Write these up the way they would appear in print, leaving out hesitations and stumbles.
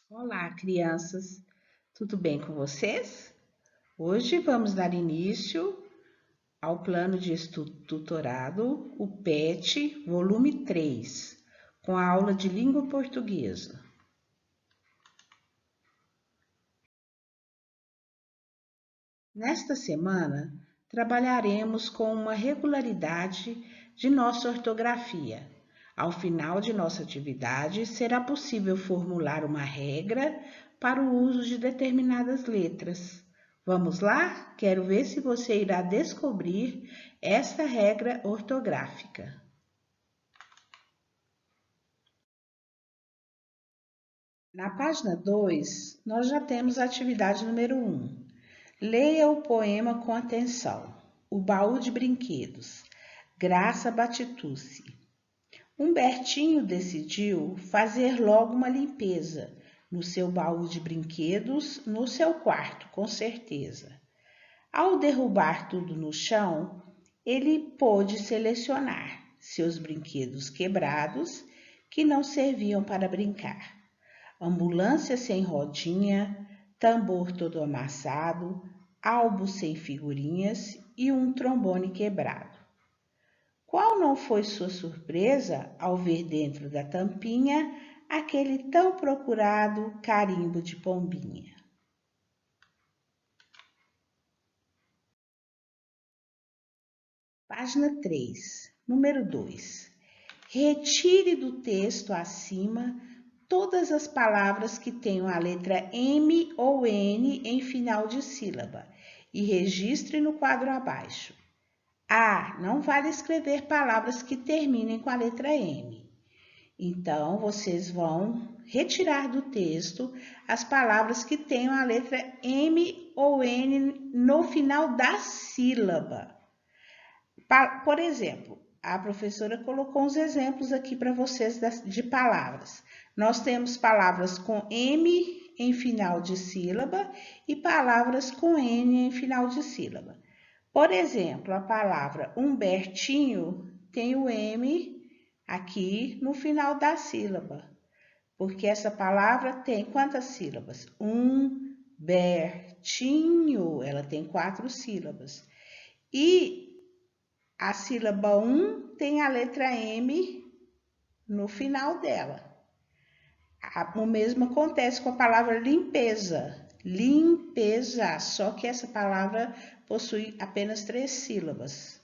Olá, crianças! Tudo bem com vocês? Hoje vamos dar início ao plano de estudo tutorado, o PET, volume 3, com a aula de língua portuguesa. Nesta semana, trabalharemos com uma regularidade de nossa ortografia. Ao final de nossa atividade, será possível formular uma regra para o uso de determinadas letras. Vamos lá? Quero ver se você irá descobrir esta regra ortográfica. Na página 2, nós já temos a atividade número 1. Leia o poema com atenção. O baú de brinquedos. Graça Batitucci. Humbertinho decidiu fazer logo uma limpeza no seu baú de brinquedos, no seu quarto, com certeza. Ao derrubar tudo no chão, ele pôde selecionar seus brinquedos quebrados que não serviam para brincar. Ambulância sem rodinha, tambor todo amassado, álbum sem figurinhas e um trombone quebrado. Qual não foi sua surpresa ao ver dentro da tampinha aquele tão procurado carimbo de pombinha? Página 3, número 2. Retire do texto acima todas as palavras que tenham a letra M ou N em final de sílaba e registre no quadro abaixo. A. Não vale escrever palavras que terminem com a letra M. Então, vocês vão retirar do texto as palavras que tenham a letra M ou N no final da sílaba. Por exemplo, a professora colocou uns exemplos aqui para vocês de palavras. Nós temos palavras com M em final de sílaba e palavras com N em final de sílaba. Por exemplo, a palavra Humbertinho tem o M aqui no final da sílaba, porque essa palavra tem quantas sílabas? Humbertinho, ela tem 4 sílabas. E a sílaba tem a letra M no final dela. O mesmo acontece com a palavra limpeza. Limpeza, só que essa palavra possui apenas 3 sílabas.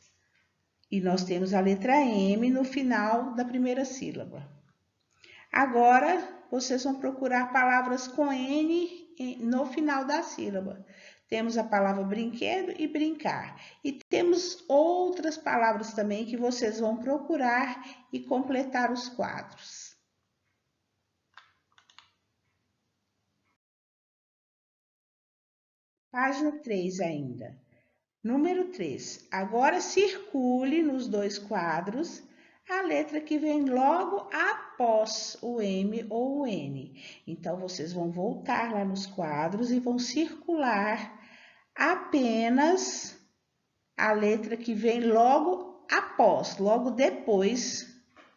E nós temos a letra M no final da primeira sílaba. Agora, vocês vão procurar palavras com N no final da sílaba. Temos a palavra brinquedo e brincar. E temos outras palavras também que vocês vão procurar e completar os quadros. Página 3 ainda. Número 3. Agora circule nos 2 quadros a letra que vem logo após o M ou o N. Então, vocês vão voltar lá nos quadros e vão circular apenas a letra que vem logo após, logo depois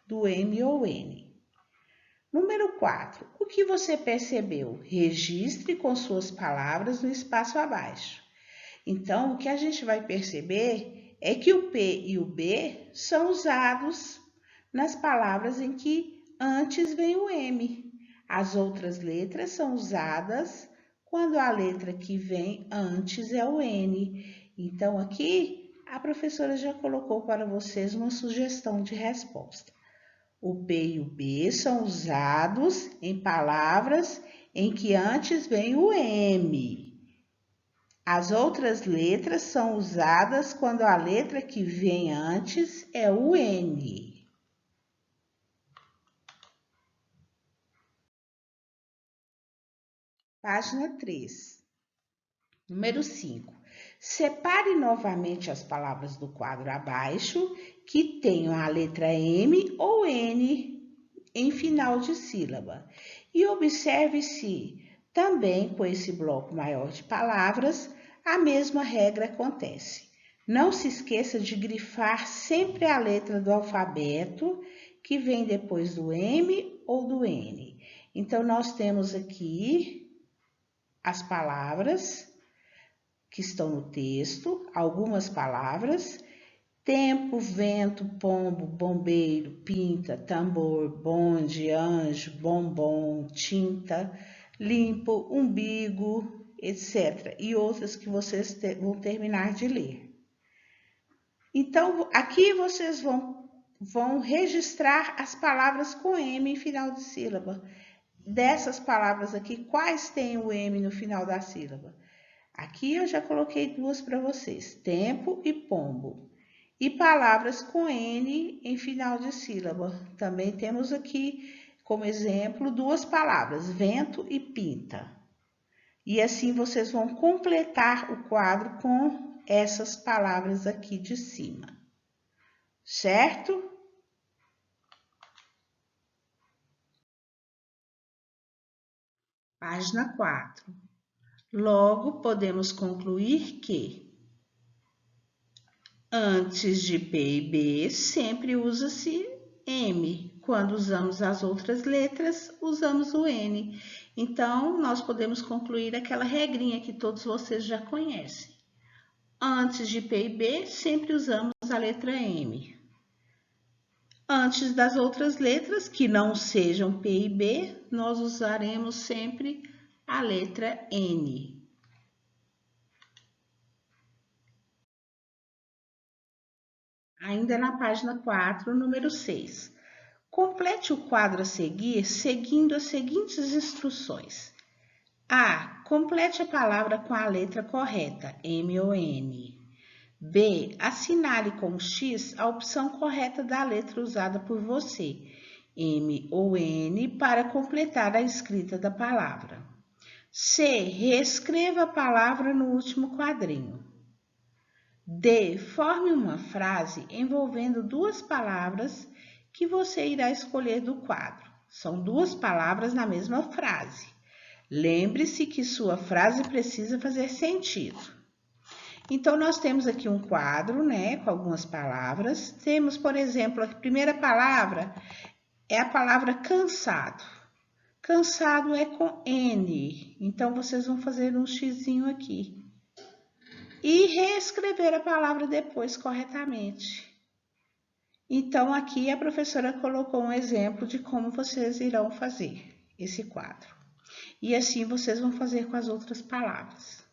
do M ou N. Número 4. O que você percebeu? Registre com suas palavras no espaço abaixo. Então, o que a gente vai perceber é que o P e o B são usados nas palavras em que antes vem o M. As outras letras são usadas quando a letra que vem antes é o N. Então, aqui a professora já colocou para vocês uma sugestão de resposta. O P e o B são usados em palavras em que antes vem o M. As outras letras são usadas quando a letra que vem antes é o N. Página 3. Número 5. Separe novamente as palavras do quadro abaixo que tenham a letra M ou N em final de sílaba. E observe se, também com esse bloco maior de palavras, a mesma regra acontece. Não se esqueça de grifar sempre a letra do alfabeto que vem depois do M ou do N. Então, nós temos aqui as palavras que estão no texto, algumas palavras: tempo, vento, pombo, bombeiro, pinta, tambor, bonde, anjo, bombom, tinta, limpo, umbigo, etc. E outras que vocês vão terminar de ler. Então, aqui vocês vão registrar as palavras com M em final de sílaba. Dessas palavras aqui, quais têm o M no final da sílaba? Aqui eu já coloquei duas para vocês, tempo e pombo. E palavras com N em final de sílaba. Também temos aqui, como exemplo, duas palavras, vento e pinta. E assim vocês vão completar o quadro com essas palavras aqui de cima. Certo? Página 4. Logo, podemos concluir que antes de P e B, sempre usa-se M. Quando usamos as outras letras, usamos o N. Então, nós podemos concluir aquela regrinha que todos vocês já conhecem. Antes de P e B, sempre usamos a letra M. Antes das outras letras, que não sejam P e B, nós usaremos sempre a letra N. Ainda na página 4, número 6. Complete o quadro a seguir, seguindo as seguintes instruções. A. Complete a palavra com a letra correta, M ou N. B. Assinale com X a opção correta da letra usada por você, M ou N, para completar a escrita da palavra. C. Reescreva a palavra no último quadrinho. D. Forme uma frase envolvendo duas palavras que você irá escolher do quadro. São duas palavras na mesma frase. Lembre-se que sua frase precisa fazer sentido. Então, nós temos aqui um quadro, né, com algumas palavras. Temos, por exemplo, a primeira palavra é a palavra cansado. Cansado é com N, então vocês vão fazer um xizinho aqui. E reescrever a palavra depois corretamente. Então, aqui a professora colocou um exemplo de como vocês irão fazer esse quadro. E assim vocês vão fazer com as outras palavras.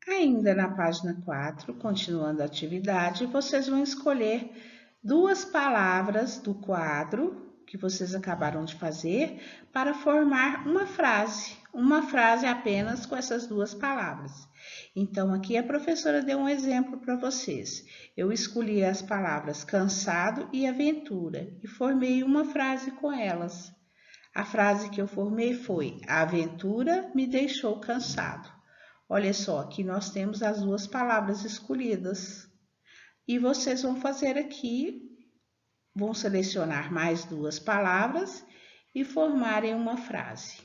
Ainda na página 4, continuando a atividade, vocês vão escolher duas palavras do quadro que vocês acabaram de fazer para formar uma frase apenas com essas duas palavras. Então, aqui a professora deu um exemplo para vocês. Eu escolhi as palavras cansado e aventura e formei uma frase com elas. A frase que eu formei foi: a aventura me deixou cansado. Olha só, aqui nós temos as duas palavras escolhidas. E vocês vão fazer aqui, vão selecionar mais duas palavras e formarem uma frase.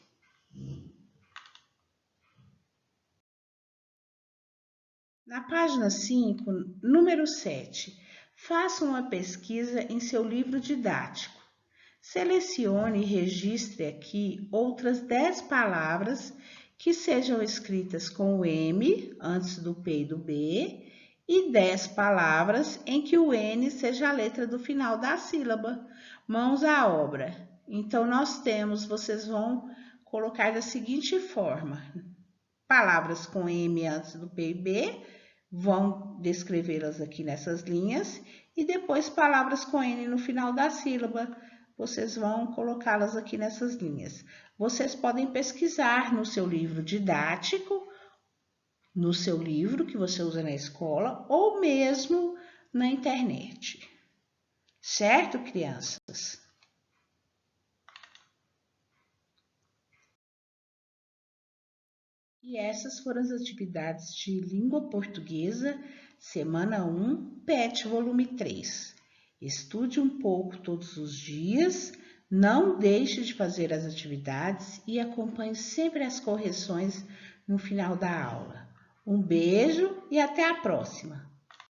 Na página 5, número 7, faça uma pesquisa em seu livro didático. Selecione e registre aqui outras 10 palavras que sejam escritas com o M antes do P e do B e 10 palavras em que o N seja a letra do final da sílaba. Mãos à obra. Então, vocês vão colocar da seguinte forma: palavras com M antes do P e B, vão descrevê-las aqui nessas linhas, e depois palavras com N no final da sílaba, vocês vão colocá-las aqui nessas linhas. Vocês podem pesquisar no seu livro didático, no seu livro que você usa na escola, ou mesmo na internet. Certo, crianças? E essas foram as atividades de língua portuguesa, semana 1, PET, volume 3. Estude um pouco todos os dias, não deixe de fazer as atividades e acompanhe sempre as correções no final da aula. Um beijo e até a próxima!